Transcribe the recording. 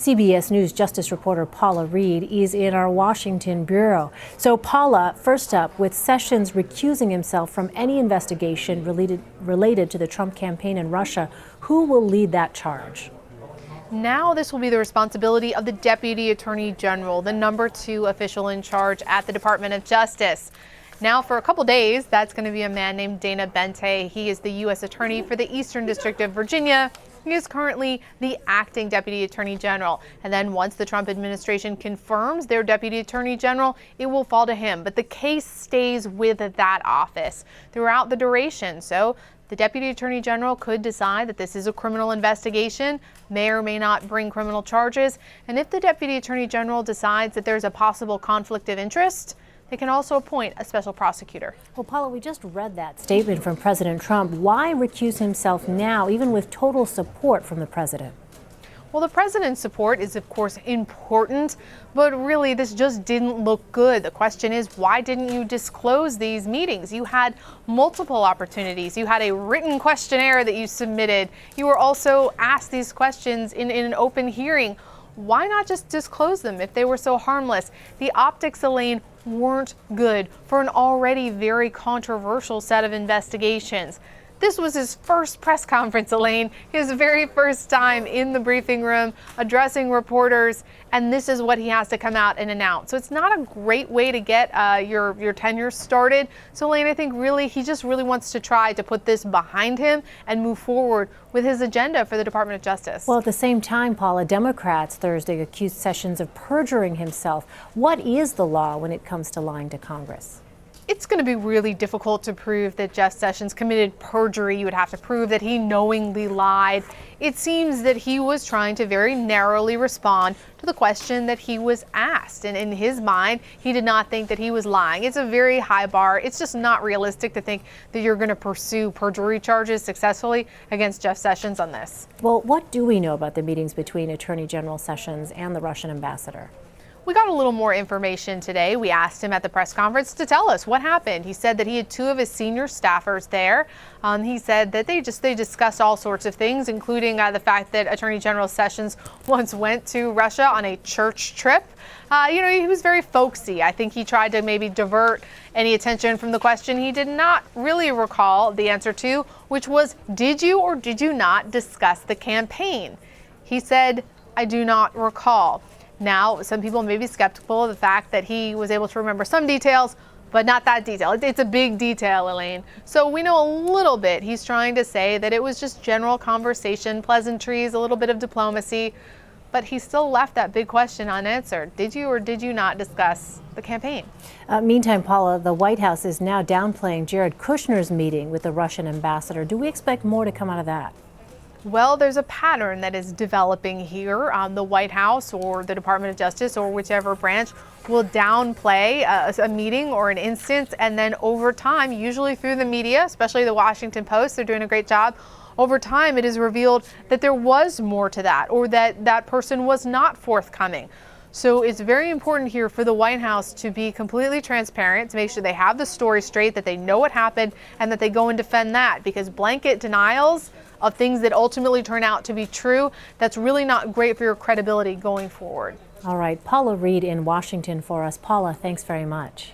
CBS News Justice reporter Paula Reid is in our Washington bureau. So Paula, first up, with Sessions recusing himself from any investigation related to the Trump campaign in Russia, who will lead that charge? Now this will be the responsibility of the Deputy Attorney General, the #2 official in charge at the Department of Justice. Now for a couple days, that's going to be a man named Dana Bente. He is the U.S. Attorney for the Eastern District of Virginia. He is currently the acting Deputy Attorney General. And then once the Trump administration confirms their Deputy Attorney General, it will fall to him. But the case stays with that office throughout the duration. So the Deputy Attorney General could decide that this is a criminal investigation, may or may not bring criminal charges. And if the Deputy Attorney General decides that there's a possible conflict of interest, they can also appoint a special prosecutor. Well, Paula, we just read that statement from President Trump. Why recuse himself now, even with total support from the president? Well, the president's support is, of course, important, but really this just didn't look good. The question is, why didn't you disclose these meetings? You had multiple opportunities. You had a written questionnaire that you submitted. You were also asked these questions in an open hearing. Why not just disclose them if they were so harmless? The optics, Elaine, weren't good for an already very controversial set of investigations. This was his first press conference, Elaine, his very first time in the briefing room addressing reporters, and this is what he has to come out and announce. So it's not a great way to get your tenure started. So Elaine, I think really he just really wants to try to put this behind him and move forward with his agenda for the Department of Justice. Well, at the same time, Paula, Democrats Thursday accused Sessions of perjuring himself. What is the law when it comes to lying to Congress? It's going to be really difficult to prove that Jeff Sessions committed perjury. You would have to prove that he knowingly lied. It seems that he was trying to very narrowly respond to the question that he was asked. And in his mind, he did not think that he was lying. It's a very high bar. It's just not realistic to think that you're going to pursue perjury charges successfully against Jeff Sessions on this. Well, what do we know about the meetings between Attorney General Sessions and the Russian ambassador? We got a little more information today. We asked him at the press conference to tell us what happened. He said that he had 2 of his senior staffers there. He said that they discussed all sorts of things, including the fact that Attorney General Sessions once went to Russia on a church trip. He was very folksy. I think he tried to maybe divert any attention from the question he did not really recall the answer to, which was, did you or did you not discuss the campaign? He said, I do not recall. Now, some people may be skeptical of the fact that he was able to remember some details, but not that detail. It's a big detail, Elaine. So we know a little bit. He's trying to say that it was just general conversation, pleasantries, a little bit of diplomacy, but he still left that big question unanswered. Did you or did you not discuss the campaign? Meantime, Paula, the White House is now downplaying Jared Kushner's meeting with the Russian ambassador. Do we expect more to come out of that? Well, there's a pattern that is developing here. The White House or the Department of Justice or whichever branch will downplay a meeting or an instance, and then over time, usually through the media, especially the Washington Post, they're doing a great job. Over time, it is revealed that there was more to that, or that that person was not forthcoming. So it's very important here for the White House to be completely transparent, to make sure they have the story straight, that they know what happened, and that they go and defend that, because blanket denials of things that ultimately turn out to be true, that's really not great for your credibility going forward. All right, Paula Reid in Washington for us. Paula, thanks very much.